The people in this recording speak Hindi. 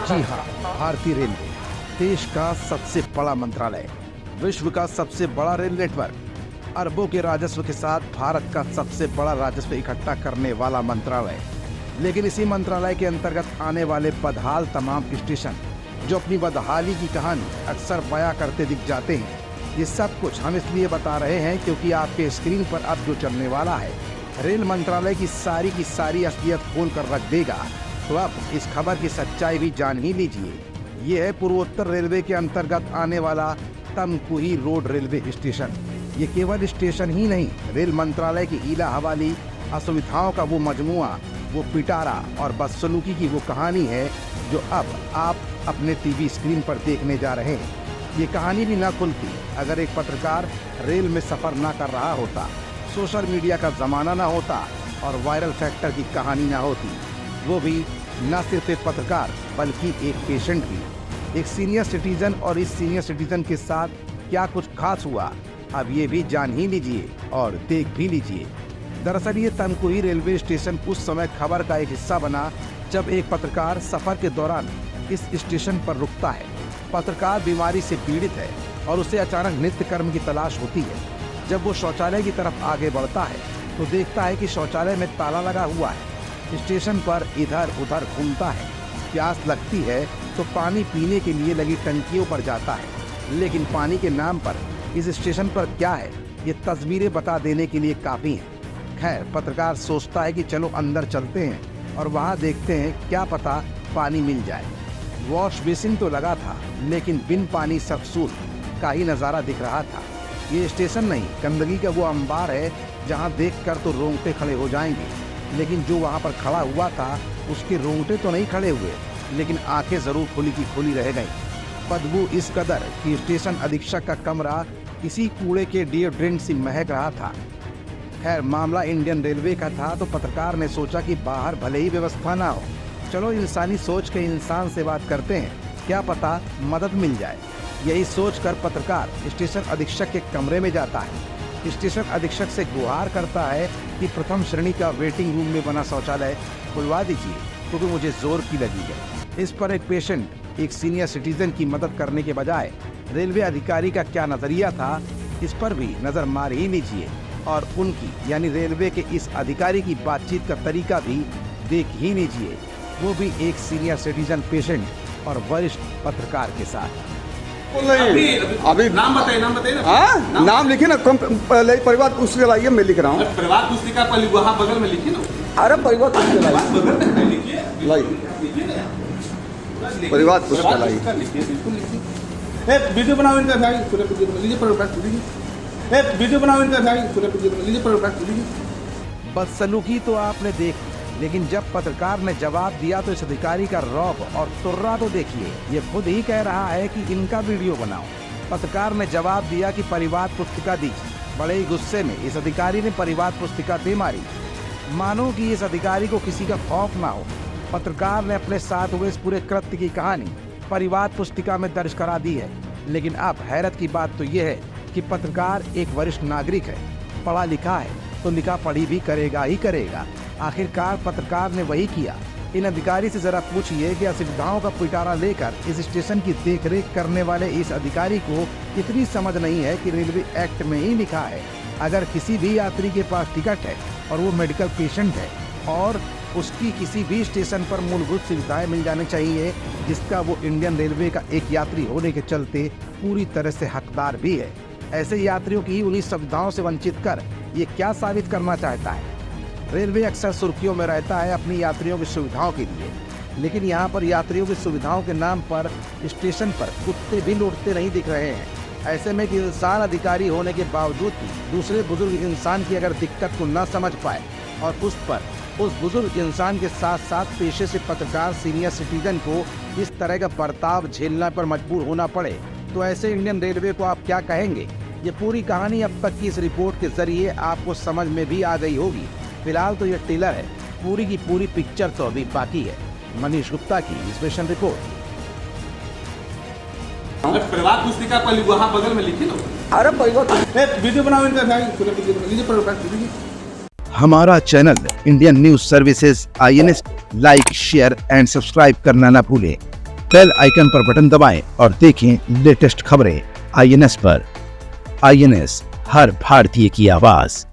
जी हाँ, भारतीय रेलवे देश का सबसे बड़ा मंत्रालय, विश्व का सबसे बड़ा रेल नेटवर्क, अरबों के राजस्व के साथ भारत का सबसे बड़ा राजस्व इकट्ठा करने वाला मंत्रालय। लेकिन इसी मंत्रालय के अंतर्गत आने वाले बदहाल तमाम स्टेशन जो अपनी बदहाली की कहानी अक्सर बयां करते दिख जाते हैं। ये सब कुछ हम इसलिए बता रहे हैं क्योंकि आपके स्क्रीन पर अब जो चलने वाला है रेल मंत्रालय की सारी असलियत खोल कर रख देगा। तो अब इस खबर की सच्चाई भी जान ही लीजिए। ये है पूर्वोत्तर रेलवे के अंतर्गत आने वाला तमकुही रोड रेलवे स्टेशन। ये केवल स्टेशन ही नहीं, रेल मंत्रालय की ईला हवाली असुविधाओं का वो मजमुआ, वो पिटारा और बदसलूकी की वो कहानी है जो अब आप अपने टीवी स्क्रीन पर देखने जा रहे हैं। ये कहानी भी ना खुलती अगर एक पत्रकार रेल में सफर ना कर रहा होता, सोशल मीडिया का जमाना ना होता और वायरल फैक्टर की कहानी ना होती। वो भी न सिर्फ एक पत्रकार बल्कि एक पेशेंट भी, एक सीनियर सिटीजन। और इस सीनियर सिटीजन के साथ क्या कुछ खास हुआ अब ये भी जान ही लीजिए और देख भी लीजिए। दरअसल ये तमकुही रेलवे स्टेशन उस समय खबर का एक हिस्सा बना जब एक पत्रकार सफर के दौरान इस स्टेशन पर रुकता है। पत्रकार बीमारी से पीड़ित है और उसे अचानक नित्य कर्म की तलाश होती है। जब वो शौचालय की तरफ आगे बढ़ता है तो देखता है कि शौचालय में ताला लगा हुआ है। स्टेशन पर इधर उधर घूमता है, प्यास लगती है तो पानी पीने के लिए लगी टंकियों पर जाता है। लेकिन पानी के नाम पर इस स्टेशन पर क्या है ये तस्वीरें बता देने के लिए काफ़ी हैं। खैर, पत्रकार सोचता है कि चलो अंदर चलते हैं और वहाँ देखते हैं, क्या पता पानी मिल जाए। वॉश बेसिन तो लगा था लेकिन बिन पानी सफसूल का ही नज़ारा दिख रहा था। ये स्टेशन नहीं, गंदगी का वो अंबार है जहाँ देखकर तो रोंगटे खड़े हो जाएंगे। लेकिन जो वहाँ पर खड़ा हुआ था उसके रोंगटे तो नहीं खड़े हुए, लेकिन आंखें जरूर खुली की खुली रह गईं। बदबू इस कदर कि स्टेशन अधीक्षक का कमरा किसी कूड़े के डिओड्रेंट से महक रहा था। खैर, मामला इंडियन रेलवे का था तो पत्रकार ने सोचा कि बाहर भले ही व्यवस्था ना हो, चलो इंसानी सोच के इंसान से बात करते हैं, क्या पता मदद मिल जाए। यही सोचकर पत्रकार स्टेशन अधीक्षक के कमरे में जाता है। स्टेशन अधीक्षक से गुहार करता है कि प्रथम श्रेणी का वेटिंग रूम में बना शौचालय खुलवा दीजिए क्योंकि मुझे जोर की लगी है। इस पर एक पेशेंट एक सीनियर सिटीजन की मदद करने के बजाय रेलवे अधिकारी का क्या नजरिया था इस पर भी नजर मार ही लीजिए और उनकी यानी रेलवे के इस अधिकारी की बातचीत का तरीका भी देख ही लीजिए, वो भी एक सीनियर सिटीजन पेशेंट और वरिष्ठ पत्रकार के साथ। अभी नाम बताइए ना। हाँ, नाम लिखे ना, पहले परिवार पुस्तक लाइए, मैं लिख रहा हूँ। परिवार पुस्तिका पहले वहाँ बगल में लिखिए ना। अरे परिवार पुस्तक लाइए, परिवार पुस्तक लाइए। बिल्कुल लिखिए। वीडियो बनाओ इनका भाई, पूरा वीडियो बना लीजिए, प्रोडक्ट लीजिए। वीडियो बनाओ इनका भाई, पूरा वीडियो बना लीजिए, प्रोडक्ट लीजिए। बदसलूकी तो आपने देख, लेकिन जब पत्रकार ने जवाब दिया तो इस अधिकारी का रौब और तुर्रा तो देखिए। ये खुद ही कह रहा है कि इनका वीडियो बनाओ। पत्रकार ने जवाब दिया कि परिवार पुस्तिका दीजिए। बड़े ही गुस्से में इस अधिकारी ने परिवार पुस्तिका दे मारी, मानो कि इस अधिकारी को किसी का खौफ ना हो। पत्रकार ने अपने साथ हुए इस पूरे कृत्य की कहानी परिवार पुस्तिका में दर्ज करा दी है। लेकिन अब हैरत की बात तो ये है कि पत्रकार एक वरिष्ठ नागरिक है, पढ़ा लिखा है, तो लिखा पढ़ी भी करेगा ही करेगा। आखिरकार पत्रकार ने वही किया। इन अधिकारी से जरा पूछिए कि असुविधाओं का पिटारा लेकर इस स्टेशन की देखरेख करने वाले इस अधिकारी को इतनी समझ नहीं है कि रेलवे एक्ट में ही लिखा है अगर किसी भी यात्री के पास टिकट है और वो मेडिकल पेशेंट है और उसकी किसी भी स्टेशन पर मूलभूत सुविधाएं मिल जानी चाहिए, जिसका वो इंडियन रेलवे का एक यात्री होने के चलते पूरी तरह से हकदार भी है। ऐसे यात्रियों की उन्हीं सुविधाओं से वंचित कर ये क्या साबित करना चाहता है? रेलवे अक्सर सुर्खियों में रहता है अपनी यात्रियों की सुविधाओं के लिए, लेकिन यहाँ पर यात्रियों की सुविधाओं के नाम पर स्टेशन पर कुत्ते भी लौटते नहीं दिख रहे हैं। ऐसे में कि इंसान अधिकारी होने के बावजूद भी दूसरे बुजुर्ग इंसान की अगर दिक्कत को न समझ पाए और उस बुजुर्ग इंसान के साथ साथ पेशे से पत्रकार सीनियर सिटीजन को इस तरह का बर्ताव झेलने पर मजबूर होना पड़े, तो ऐसे इंडियन रेलवे को आप क्या कहेंगे? ये पूरी कहानी अब तक की इस रिपोर्ट के जरिए आपको समझ में भी आ गई होगी। फिलहाल तो ये टेलर है, पूरी की पूरी पिक्चर तो अभी बाकी है। मनीष गुप्ता की स्पेशल रिपोर्ट। परिवार पुस्तिका पहले वहाँ बगल में लिखी ना। अरे परिवार वीडियो बनाओ इनका भाई, पूरा वीडियो बना लीजिए, प्रोडक्ट लीजिए। हमारा channel Indian news services INS like, share and subscribe करना ना भूलें। बेल आइकन पर बटन दबाएं और देखें लेटेस्ट खबरें INS पर। INS हर भारतीय की आवाज।